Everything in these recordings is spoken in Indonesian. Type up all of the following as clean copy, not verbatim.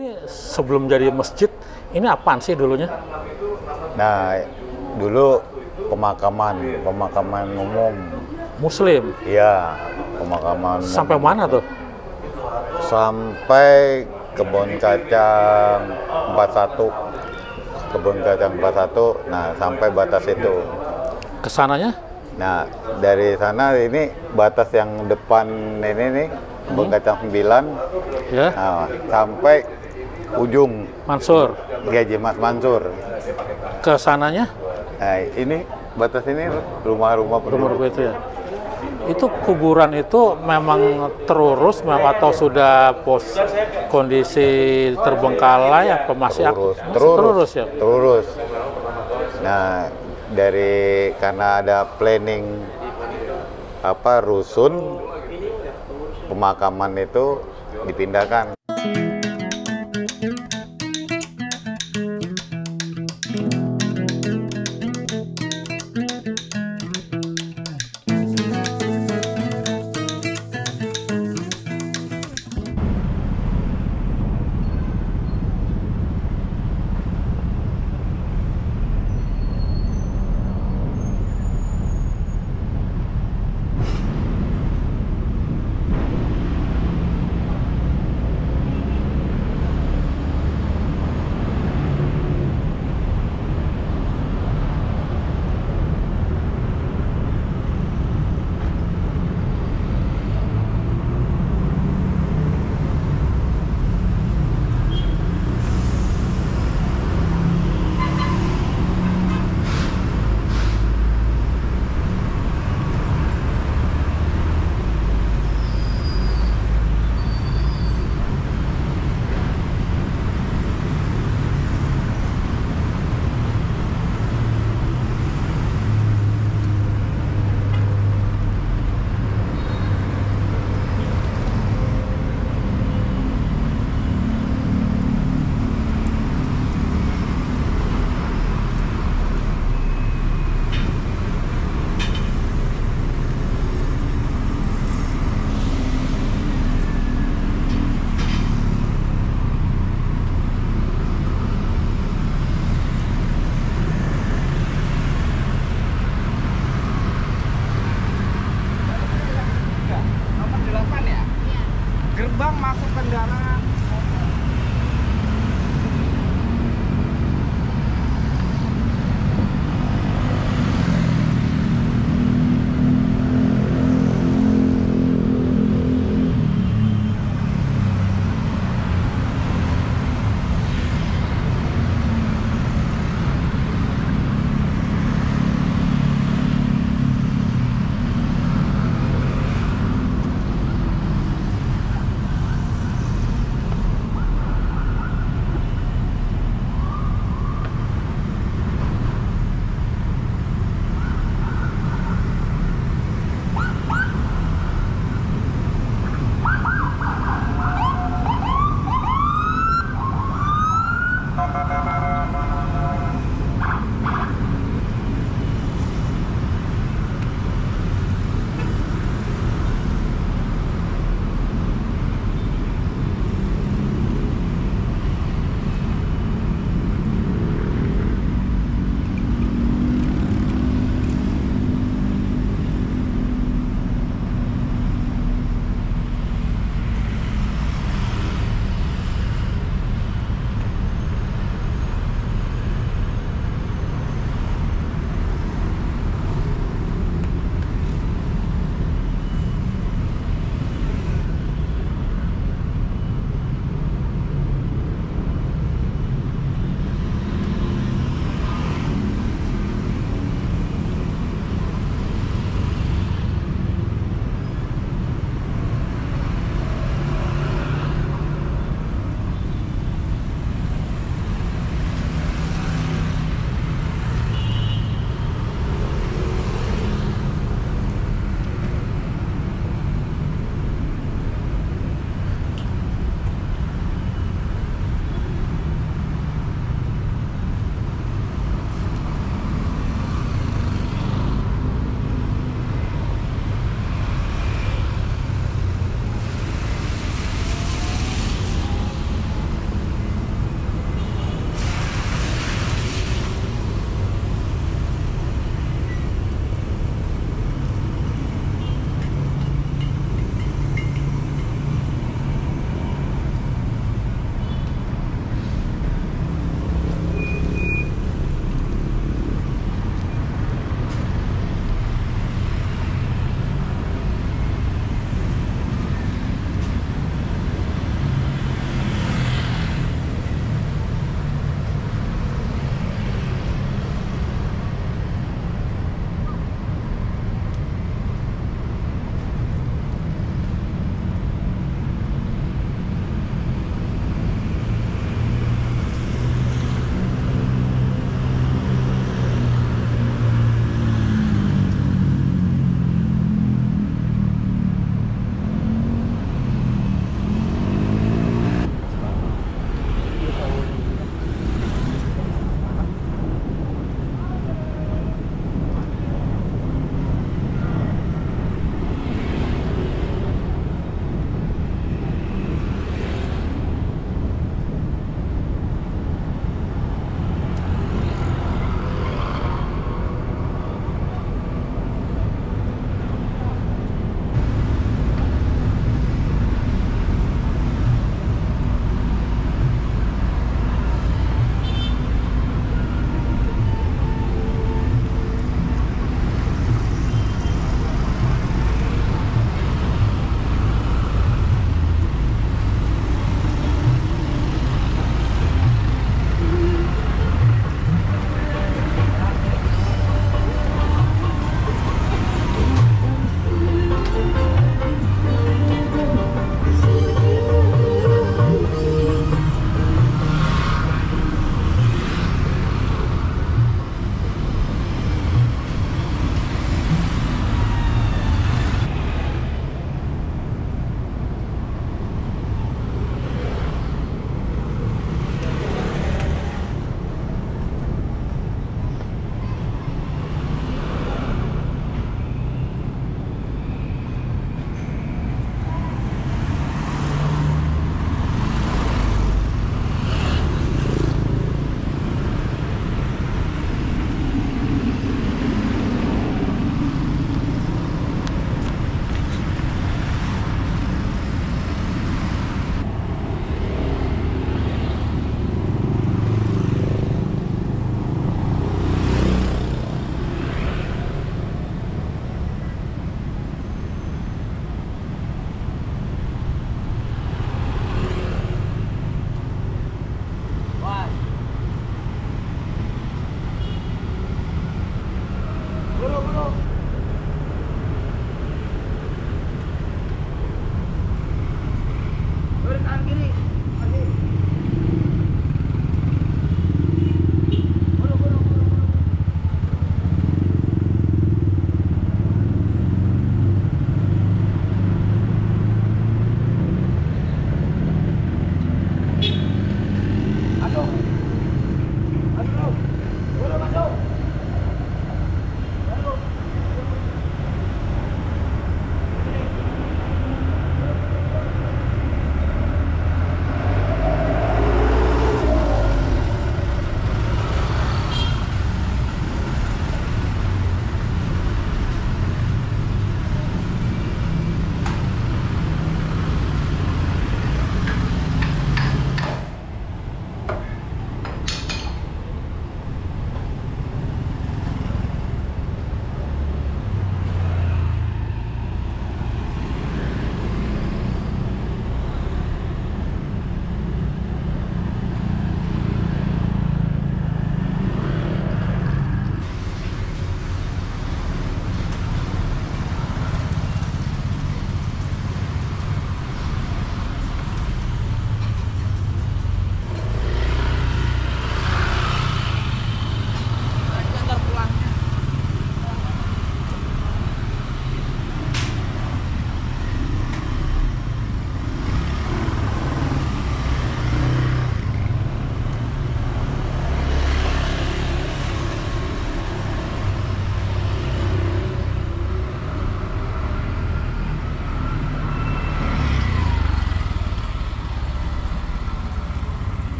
Ini sebelum jadi masjid, ini apaan sih dulunya? Nah, dulu pemakaman umum. Muslim. Iya, pemakaman Sampai umum. mana tuh? Sampai Kebun Kacang 41. Kebun Kacang 41. Nah, sampai batas itu. Kesananya? Nah, dari sana ini batas yang depan ini nih, Kebun Kacang 9. Ya, Nah, sampai ujung Mansur. Gaji Mas Mansur. Kesananya? Nah, ini batas ini rumah-rumah Rumah penduduk. itu ya. Itu kuburan itu memang terurus atau sudah kondisi terbengkalai apa masih terurus ya? Terurus. Nah, karena ada planning rusun pemakaman itu dipindahkan.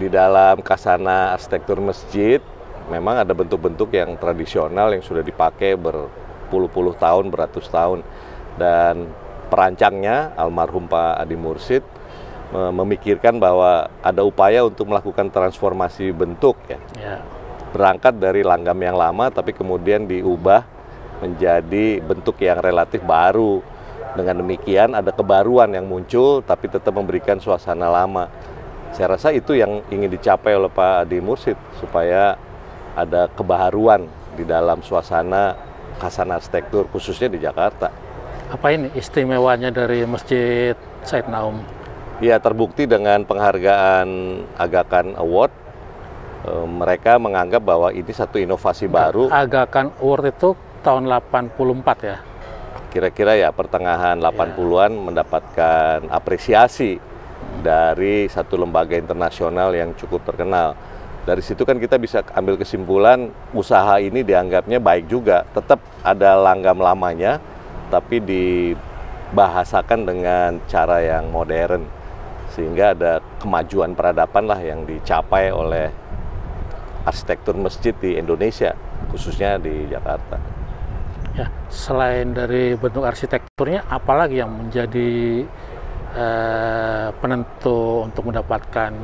di dalam khasana arsitektur masjid memang ada bentuk-bentuk yang tradisional yang sudah dipakai berpuluh-puluh tahun, beratus tahun. Dan perancangnya, almarhum Pak Adi Mursyid, memikirkan bahwa ada upaya untuk melakukan transformasi bentuk ya. Berangkat dari langgam yang lama tapi kemudian diubah menjadi bentuk yang relatif baru. Dengan demikian ada kebaruan yang muncul tapi tetap memberikan suasana lama. Saya rasa itu yang ingin dicapai oleh Pak Adi Mursyid, supaya ada kebaharuan di dalam suasana khasana arsitektur khususnya di Jakarta. Apa ini istimewanya dari Masjid Said Naum? Ya, terbukti dengan penghargaan Aga Khan Award. Mereka menganggap bahwa ini satu inovasi baru. Aga Khan Award itu tahun 84 ya? Kira-kira ya pertengahan 80-an mendapatkan apresiasi dari satu lembaga internasional yang cukup terkenal. Dari situ kan kita bisa ambil kesimpulan usaha ini dianggapnya baik juga. Tetap ada langgam lamanya, tapi dibahasakan dengan cara yang modern. Sehingga ada kemajuan peradaban lah yang dicapai oleh arsitektur masjid di Indonesia, khususnya di Jakarta. Ya, selain dari bentuk arsitekturnya, apalagi yang menjadi penentu untuk mendapatkan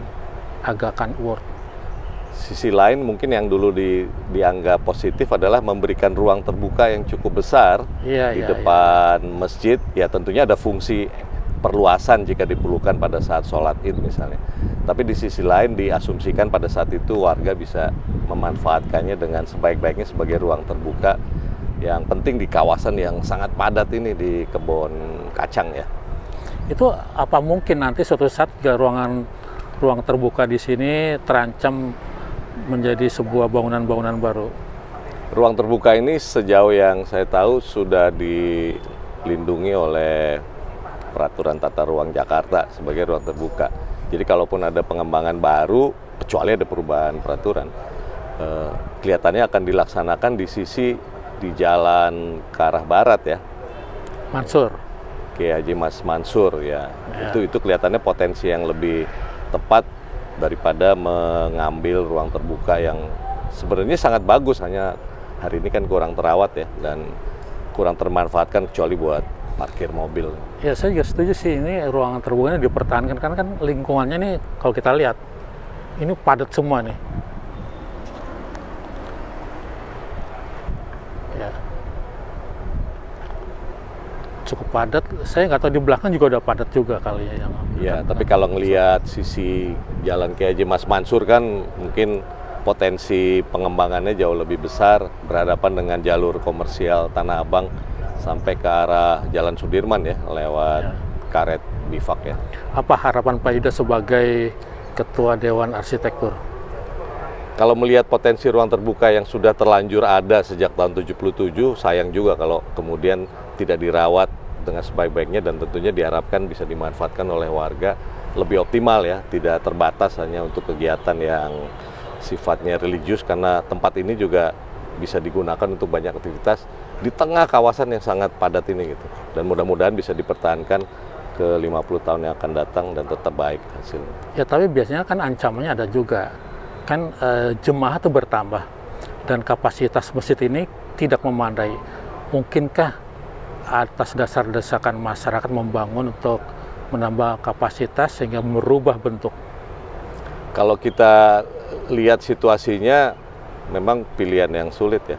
Aga Khan Award? Sisi lain mungkin yang dulu dianggap positif adalah memberikan ruang terbuka yang cukup besar di depan masjid. Ya tentunya ada fungsi perluasan jika diperlukan pada saat sholat Id misalnya. Tapi di sisi lain diasumsikan pada saat itu warga bisa memanfaatkannya dengan sebaik-baiknya sebagai ruang terbuka yang penting di kawasan yang sangat padat ini di Kebon Kacang ya. Itu apa mungkin nanti suatu saat ruang terbuka di sini terancam menjadi sebuah bangunan-bangunan baru? Ruang terbuka ini sejauh yang saya tahu sudah dilindungi oleh Peraturan Tata Ruang Jakarta sebagai ruang terbuka. Jadi kalaupun ada pengembangan baru, kecuali ada perubahan peraturan, kelihatannya akan dilaksanakan di sisi di jalan ke arah barat ya. Mansur. Kiai Haji Mas Mansur ya. Itu kelihatannya potensi yang lebih tepat daripada mengambil ruang terbuka yang sebenarnya sangat bagus, hanya hari ini kan kurang terawat ya dan kurang termanfaatkan kecuali buat parkir mobil. Ya saya juga setuju sih, ini ruangan terbukanya dipertahankan karena kan lingkungannya nih kalau kita lihat ini padat semua nih. Ya. Cukup padat, saya nggak tahu di belakang juga udah padat juga kali ya. Ya, tapi kalau ngelihat sisi jalan Kiai Haji Mas Mansur kan mungkin potensi pengembangannya jauh lebih besar berhadapan dengan jalur komersial Tanah Abang sampai ke arah Jalan Sudirman ya, lewat karet bifak ya. Apa harapan Pak Yuda sebagai Ketua Dewan Arsitektur? Kalau melihat potensi ruang terbuka yang sudah terlanjur ada sejak tahun 77, sayang juga kalau kemudian tidak dirawat dengan sebaik-baiknya dan tentunya diharapkan bisa dimanfaatkan oleh warga lebih optimal ya, tidak terbatas hanya untuk kegiatan yang sifatnya religius, karena tempat ini juga bisa digunakan untuk banyak aktivitas di tengah kawasan yang sangat padat ini gitu. Dan mudah-mudahan bisa dipertahankan ke 50 tahun yang akan datang dan tetap baik hasilnya. Ya tapi biasanya kan ancamannya ada juga. Kan jemaah itu bertambah dan kapasitas masjid ini tidak memadai. Mungkinkah atas dasar desakan masyarakat membangun untuk menambah kapasitas sehingga merubah bentuk? Kalau kita lihat situasinya memang pilihan yang sulit ya.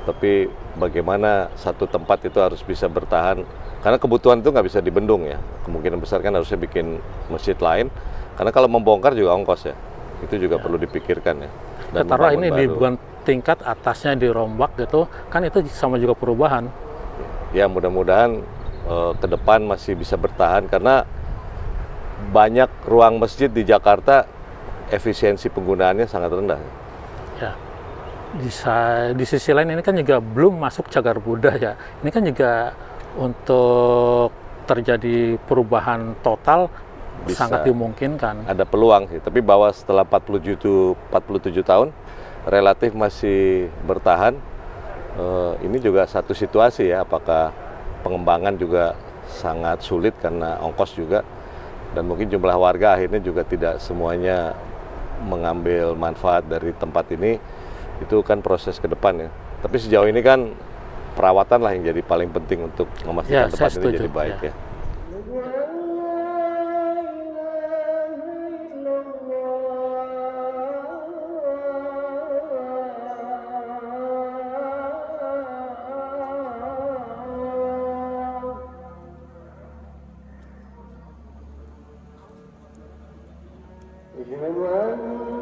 Tapi bagaimana satu tempat itu harus bisa bertahan, karena kebutuhan itu nggak bisa dibendung ya. Kemungkinan besar kan harusnya bikin masjid lain, karena kalau membongkar juga ongkos ya. Itu juga perlu dipikirkan ya. Dan taruh ini di bukan tingkat atasnya dirombak gitu, kan itu sama juga perubahan. Ya mudah-mudahan ke depan masih bisa bertahan, karena banyak ruang masjid di Jakarta efisiensi penggunaannya sangat rendah. Ya. Di sisi lain ini kan juga belum masuk cagar budaya ya. Ini kan juga untuk terjadi perubahan total bisa, sangat dimungkinkan. Ada peluang sih, tapi bahwa setelah 47 tahun relatif masih bertahan, ini juga satu situasi ya, apakah pengembangan juga sangat sulit karena ongkos juga, dan mungkin jumlah warga akhirnya juga tidak semuanya mengambil manfaat dari tempat ini, itu kan proses ke depan ya. Tapi sejauh ini kan perawatan lah yang jadi paling penting untuk memastikan Ya, tempat saya ini setuju, jadi baik ya. ya. أشهد أن